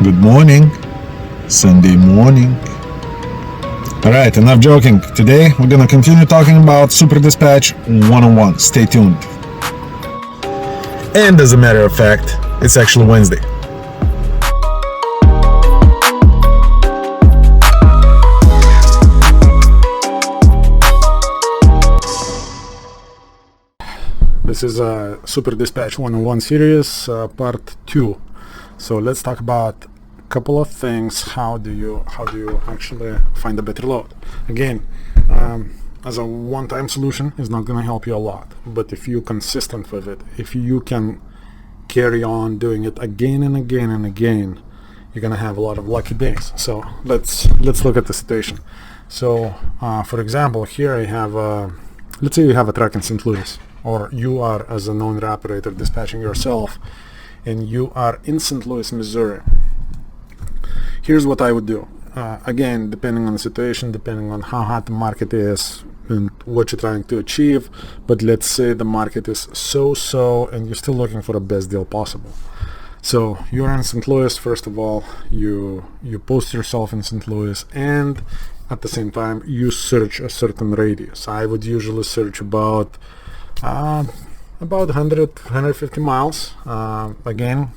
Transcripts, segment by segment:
Good morning. Sunday morning. Alright, enough joking. Today we're gonna continue talking about Super Dispatch 101. Stay tuned. And as a matter of fact, it's actually Wednesday. This is a Super Dispatch 101 series, part 2. So let's talk about a couple of things. How do you actually find a better load? Again, as a one-time solution is not going to help you a lot, but if you're consistent with it, if you can carry on doing it again and again and again, you're going to have a lot of lucky days. So let's look at the situation. So for example, here I have let's say you have a truck in St. Louis, or you are, as an owner operator, dispatching yourself, and you are in St. Louis, Missouri. Here's what I would do. Again, depending on the situation, depending on how hot the market is and what you're trying to achieve, but let's say the market is so-so and you're still looking for the best deal possible. So you're in St. Louis. First of all, you post yourself in St. Louis, and at the same time you search a certain radius. I would usually search about 150 miles. Again,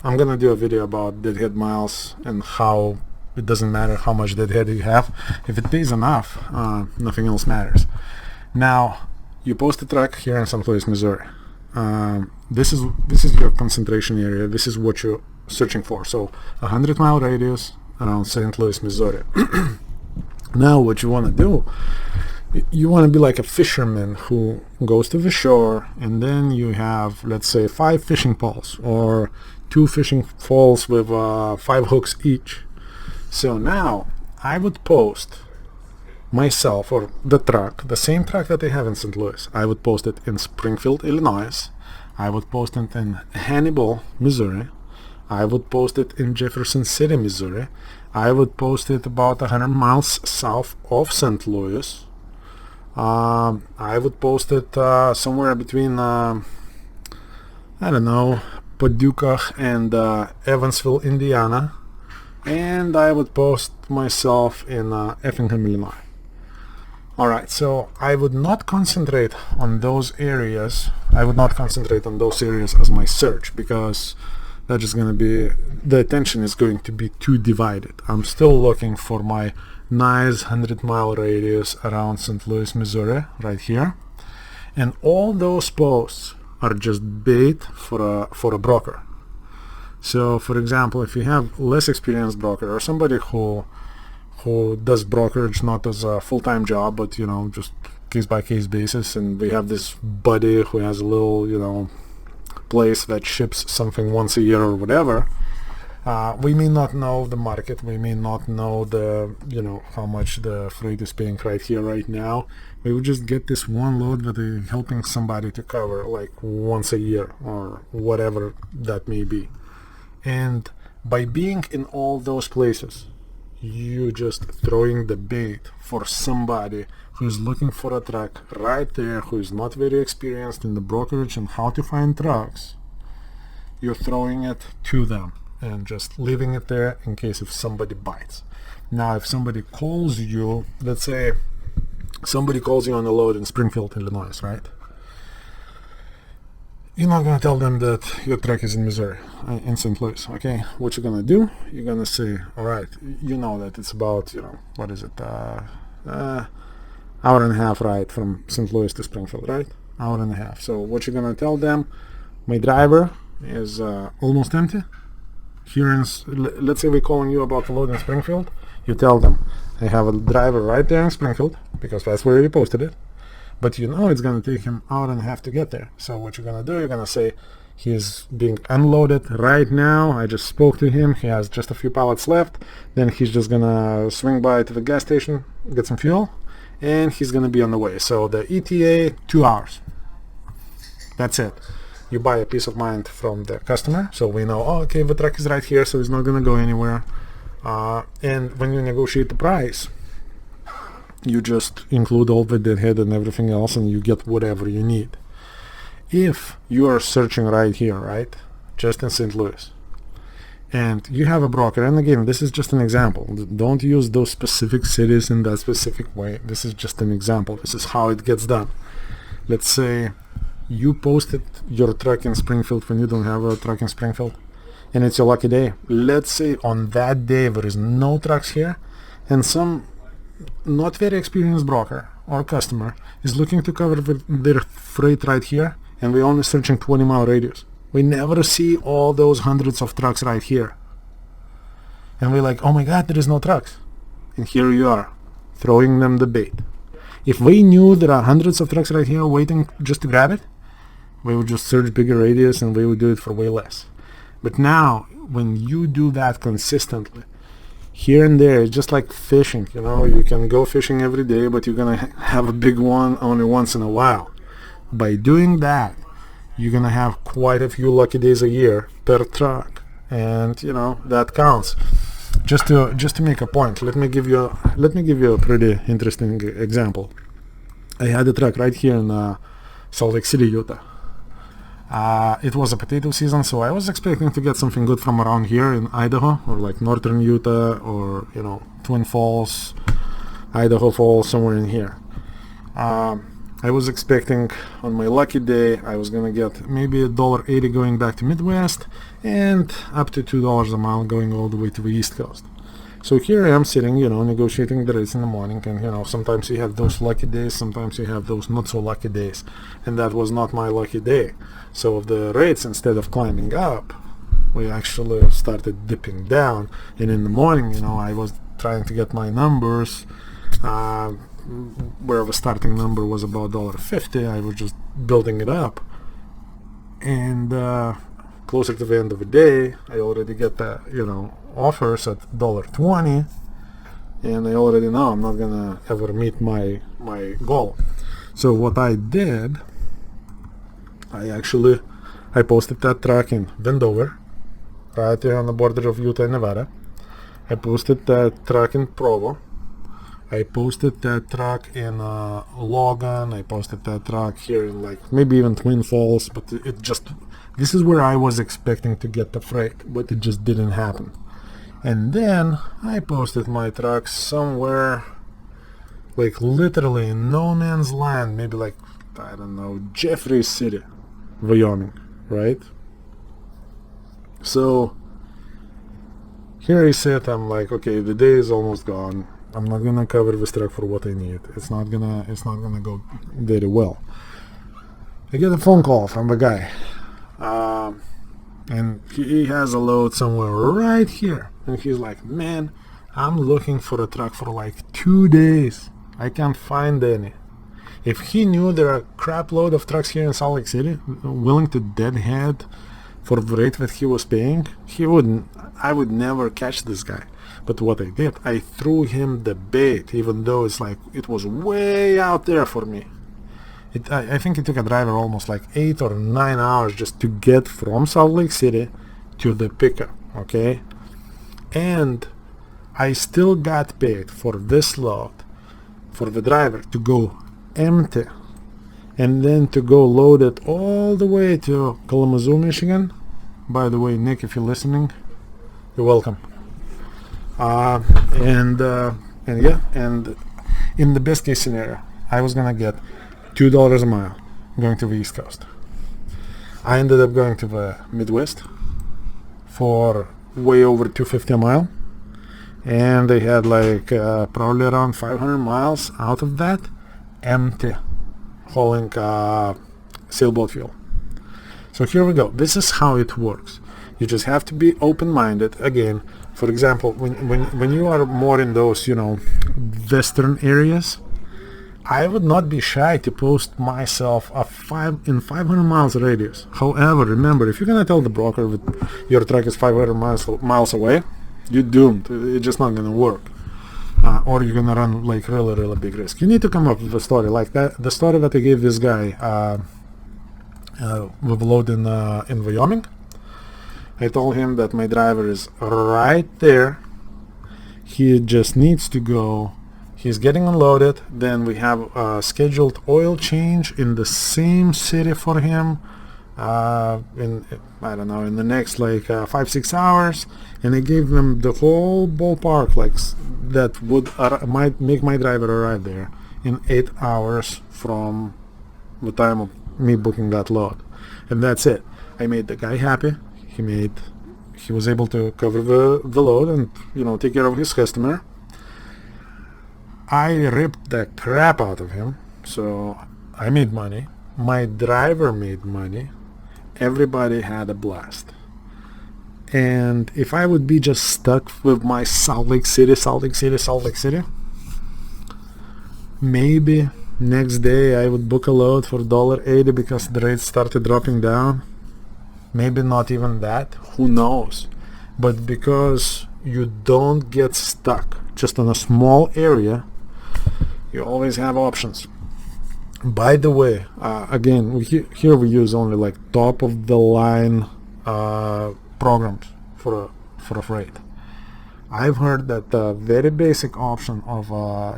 I'm gonna do a video about deadhead miles and how it doesn't matter how much deadhead you have. If it pays enough, nothing else matters. Now, you post a truck here in St. Louis, Missouri. This is your concentration area. This is what you're searching for. So 100-mile radius around St. Louis, Missouri. Now, what you want to do, you want to be like a fisherman who goes to the shore, and then you have, let's say, 5 fishing poles or 2 fishing poles with 5 hooks each. So now I would post myself, or the truck, the same truck that I have in St. Louis. I would post it in Springfield, Illinois. I would post it in Hannibal, Missouri. I would post it in Jefferson City, Missouri. I would post it about 100 miles south of St. Louis. I would post it somewhere between I don't know, Paducah and Evansville, Indiana, and I would post myself in Effingham, Illinois. Alright, so I would not concentrate on those areas. I would not concentrate on those areas as my search, because that's just going to be, the attention is going to be too divided. I'm still looking for my nice 100-mile radius around St. Louis, Missouri, right here, and all those posts are just bait for a broker. So, for example, if you have less experienced broker, or somebody who does brokerage not as a full-time job, but just case-by-case basis, and we have this buddy who has a little place that ships something once a year or whatever. We may not know the market. We may not know the how much the freight is paying right here, right now. We would just get this one load that is helping somebody to cover like once a year or whatever that may be. And by being in all those places, you just throwing the bait for somebody who's looking for a truck right there, who is not very experienced in the brokerage and how to find trucks. You're throwing it to them and just leaving it there in case if somebody bites. Now, if somebody calls you, let's say somebody calls you on a load in Springfield, Illinois, right? You're not going to tell them that your truck is in Missouri, in St. Louis, okay? What you're going to do, you're going to say, all right, you know that it's about, what is it, hour and a half ride from St. Louis to Springfield, right? Hour and a half. So what you're going to tell them, my driver is almost empty. Here let's say we're calling you about the load in Springfield. You tell them, I have a driver right there in Springfield, because that's where you posted it. But it's going to take him hour and a half to get there. So what you're going to do, you're going to say, he's being unloaded right now. I just spoke to him. He has just a few pallets left. Then he's just going to swing by to the gas station, get some fuel, and he's going to be on the way. So the ETA, 2 hours. That's it. You buy a peace of mind from the customer, so we know, okay, the truck is right here, so it's not going to go anywhere. And when you negotiate the price, you just include all the deadhead and everything else, and you get whatever you need. If you are searching right here, right, just in St. Louis, and you have a broker, and again, this is just an example. Don't use those specific cities in that specific way. This is just an example. This is how it gets done. Let's say you posted your truck in Springfield when you don't have a truck in Springfield, and it's your lucky day. Let's say on that day there is no trucks here, and some not very experienced broker or customer is looking to cover their freight right here, and we're only searching 20-mile radius. We never see all those hundreds of trucks right here. And we're like, oh my God, there is no trucks. And here you are, throwing them the bait. If we knew there are hundreds of trucks right here waiting just to grab it, we would just search bigger radius and we would do it for way less. But now, when you do that consistently, here and there, it's just like fishing. You know, you can go fishing every day, but you're gonna have a big one only once in a while. By doing that, you're gonna have quite a few lucky days a year per truck, and you know that counts. Just to make a point, let me give you a pretty interesting example. I had a truck right here in Salt Lake City, Utah. It was a potato season, so I was expecting to get something good from around here in Idaho, or like northern Utah, or you know, Twin Falls, Idaho Falls, somewhere in here. I was expecting on my lucky day I was gonna get maybe $1.80 going back to Midwest, and up to $2 a mile going all the way to the East Coast. So here I am sitting, you know, negotiating the rates in the morning, and you know, sometimes you have those lucky days, sometimes you have those not so lucky days, and that was not my lucky day. So the rates, instead of climbing up, we actually started dipping down, and in the morning, you know, I was trying to get my numbers, where the starting number was about $1.50, I was just building it up, and closer to the end of the day, I already get the, you know, offers at $1.20, and I already know I'm not gonna ever meet my goal. So what I did, I posted that truck in Wendover, right there on the border of Utah and Nevada. I posted that truck in Provo. I posted that truck in Logan. I posted that truck here in like maybe even Twin Falls, but this is where I was expecting to get the freight, but it just didn't happen. And then I posted my truck somewhere like literally in no man's land, maybe like, I don't know, Jeffrey City, Wyoming, right? So here I sit, I'm like, okay, the day is almost gone. I'm not gonna cover this truck for what I need. It's not gonna go very well. I get a phone call from the guy, and he has a load somewhere right here, and he's like, man, I'm looking for a truck for like 2 days. I can't find any. If he knew there are a crap load of trucks here in Salt Lake City willing to deadhead for the rate that he was paying, I would never catch this guy. But what I did, I threw him the bait, even though it's like it was way out there for me. I think it took a driver almost like 8 or 9 hours just to get from Salt Lake City to the pickup, okay? And I still got paid for this load, for the driver to go empty, and then to go load it all the way to Kalamazoo, Michigan. By the way, Nick, if you're listening, you're welcome. And in the best case scenario, I was gonna get $2 a mile going to the East Coast. I ended up going to the Midwest for way over $2.50 a mile, and they had like probably around 500 miles out of that empty, hauling sailboat fuel. So here we go. This is how it works. You just have to be open-minded. Again, for example, when you are more in those, you know, western areas, I would not be shy to post myself in 500 miles radius. However, remember, if you're gonna tell the broker that your truck is 500 miles away, you're doomed. It's just not gonna work. Or you're gonna run like really big risk. You need to come up with a story like that. The story that I gave this guy with a load in Wyoming. I told him that my driver is right there. He just needs to go. He's getting unloaded. Then we have a scheduled oil change in the same city for him in, I don't know, in the next like 5-6 hours, and I gave them the whole ballpark, like that would might make my driver arrive there in 8 hours from the time of me booking that load, and that's it. I made the guy happy. He was able to cover the load and, you know, take care of his customer. I ripped the crap out of him, so I made money. My driver made money. Everybody had a blast. And if I would be just stuck with my Salt Lake City, maybe next day I would book a load for $1.80 because the rates started dropping down. Maybe not even that, who knows. But because you don't get stuck just in a small area, you always have options. By the way, again, here we use only like top of the line programs for a freight. I've heard that the very basic option of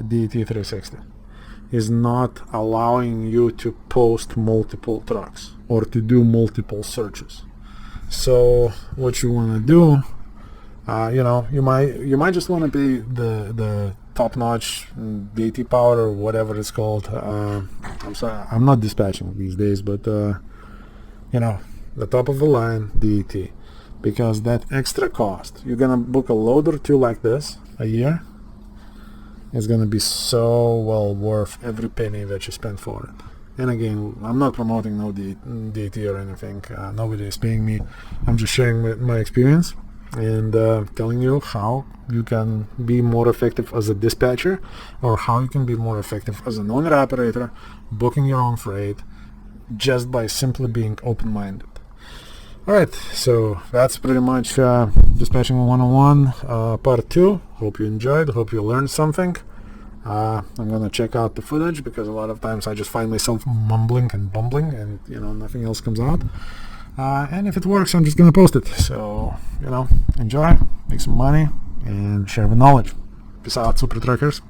DAT 360 is not allowing you to post multiple trucks or to do multiple searches. So what you want to do, you know, you might just want to be the top-notch DAT power or whatever it's called. I'm sorry, I'm not dispatching these days, but you know, the top of the line DAT, because that extra cost, you're gonna book a load or two like this a year, it's gonna be so well worth every penny that you spend for it. And again, I'm not promoting no DAT or anything. Nobody is paying me. I'm just sharing my experience and telling you how you can be more effective as a dispatcher, or how you can be more effective as an owner operator booking your own freight just by simply being open-minded. Alright, so that's pretty much Dispatching 101 part 2. Hope you enjoyed, hope you learned something. I'm gonna check out the footage because a lot of times I just find myself mumbling and bumbling and, you know, nothing else comes out. And if it works, I'm just gonna post it. So, you know, enjoy, make some money, and share the knowledge. Peace out, Super Truckers.